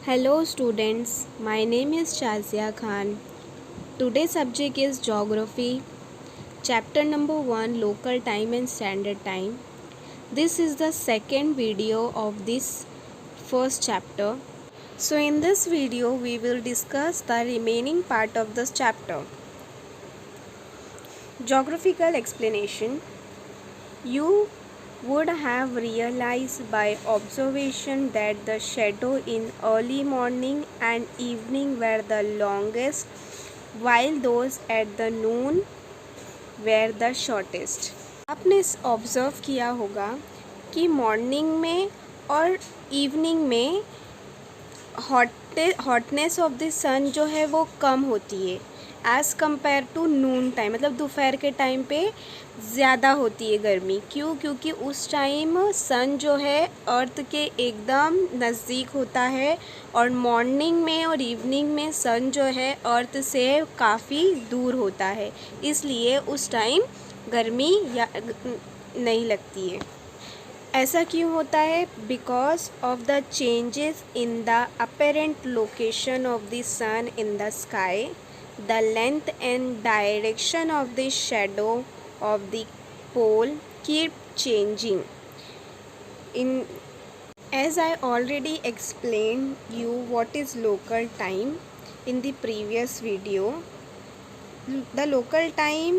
Hello students, my name is Shazia Khan. Today's subject is Geography, chapter number 1 Local Time and Standard Time. This is the second video of this first chapter. So in this video we will discuss the remaining part of this chapter. Geographical explanation. You would have realized by observation that the shadow in early morning and evening were the longest, while those at the noon were the shortest. आपने observe किया होगा कि morning में और evening में hotness of the सन जो है वो कम होती है as compare to noon time, मतलब दोपहर के टाइम पे ज़्यादा होती है गर्मी। क्यों? क्योंकि उस टाइम सन जो है अर्थ के एकदम नज़दीक होता है और मॉर्निंग में और इवनिंग में सन जो है अर्थ से काफ़ी दूर होता है, इसलिए उस टाइम गर्मी या नहीं लगती है। ऐसा क्यों होता है? Because of the changes in the apparent location of the sun in the sky, the length and direction of the shadow of the pole keep changing. As I already explained you what is local time in the previous video, the local time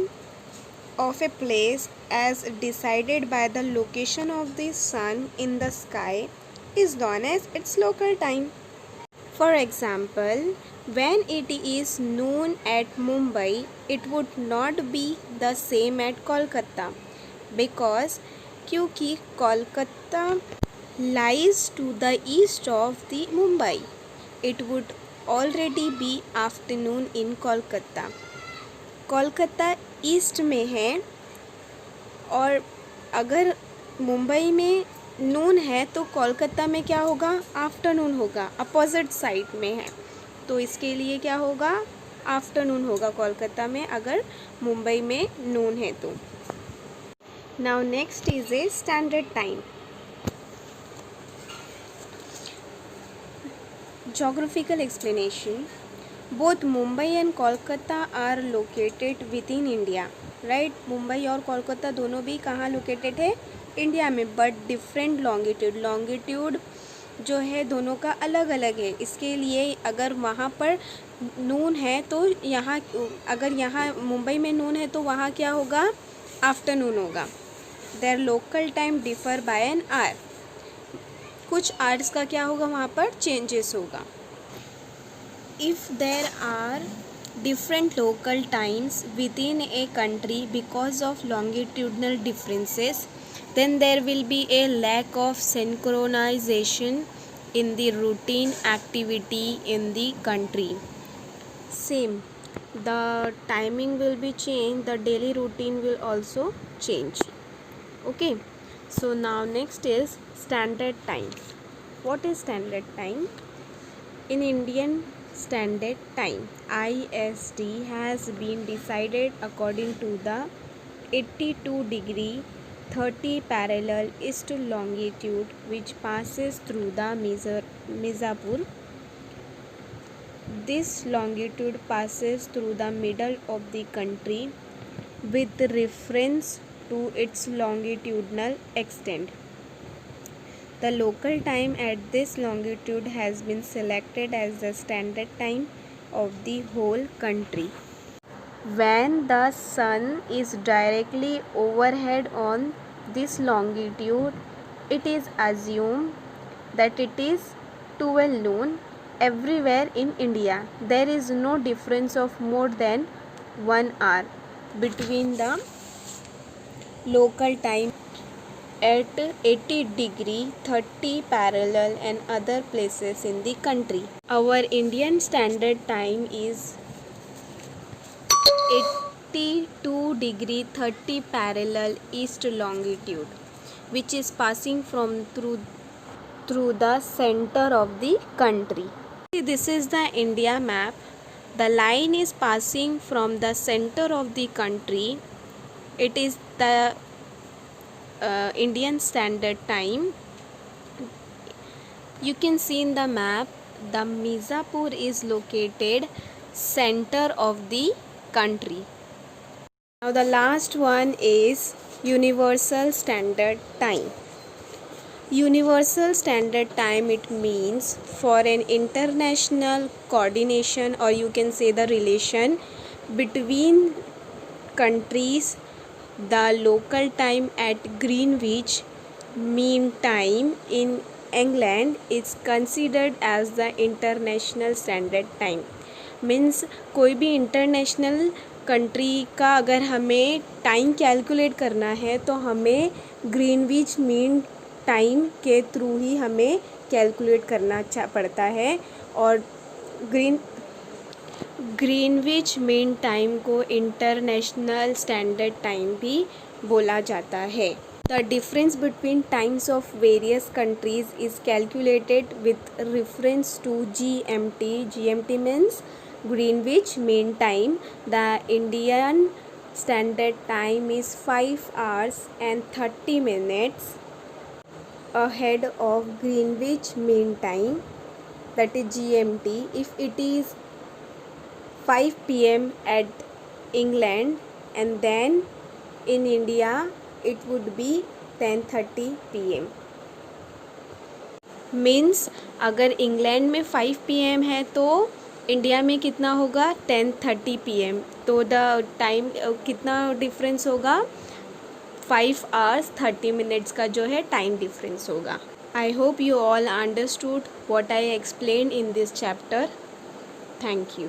of a place as decided by the location of the sun in the sky is known as its local time. For example, when it is noon at Mumbai, it would not be the same at Kolkata because क्योंकि Kolkata lies to the east of the Mumbai. It would already be afternoon in Kolkata. Kolkata east में है और अगर मुंबई में नून है तो कोलकाता में क्या होगा? आफ्टरनून होगा, अपोजिट साइड में है, तो इसके लिए क्या होगा? आफ्टरनून होगा कोलकाता में अगर मुंबई में नून है तो। Now next is a standard time. Geographical explanation. Both Mumbai and Kolkata are located within India. Right, Mumbai और कोलकाता दोनों भी कहाँ लोकेटेड है? इंडिया में, बट डिफरेंट लॉन्गिट्यूड जो है दोनों का अलग अलग है। इसके लिए अगर वहाँ पर नून है तो यहाँ, अगर यहाँ मुंबई में नून है तो वहाँ क्या होगा? आफ्टरनून होगा। There local time differ by an hour, कुछ आवर्स का क्या होगा? वहाँ पर चेंजेस होगा। If there are different local times within a country because of longitudinal differences, then there will be a lack of synchronization in the routine activity in the country. Same, the timing will be changed, the daily routine will also change. Okay, so now next is standard time. What is standard time? In Indian Standard Time, IST, has been decided according to the 82 degree 30 parallel east longitude which passes through the Mirzapur. This longitude passes through the middle of the country with reference to its longitudinal extent. The local time at this longitude has been selected as the standard time of the whole country. When the sun is directly overhead on this longitude, it is assumed that it is 12 noon everywhere in India. There is no difference of more than 1 hour between the local time at 80 degree 30 parallel and other places in the country. Our Indian Standard Time is 82 degree 30 parallel east longitude, which is passing from through the center of the country. This is the India map. The line is passing from the center of the country. It is the Indian Standard Time. You can see in the map the Mirzapur is located center of the country. Now the last one is Universal Standard Time. Universal Standard Time, it means for an international coordination, or you can say the relation between countries, the local time at Greenwich Mean Time in England is considered as the International Standard Time. Means कोई भी international country का अगर हमें time calculate करना है तो हमें Greenwich mean time के थ्रू ही हमें कैलकुलेट करना पड़ता है। और ग्रीनविच मीन टाइम को इंटरनेशनल स्टैंडर्ड टाइम भी बोला जाता है। The difference between times of various countries is calculated with reference to GMT। GMT means Greenwich Mean Time. The Indian Standard Time is 5 hours and 30 minutes ahead of Greenwich Mean Time, that is GMT. If it is 5 p.m. at England, and then in India it would be 10:30 p.m. Means अगर England में 5 p.m. है तो India में कितना होगा 10:30 p.m. तो the time कितना difference होगा 5 hours 30 minutes का जो है टाइम डिफरेंस होगा। I hope you all understood what I explain in this chapter. Thank you.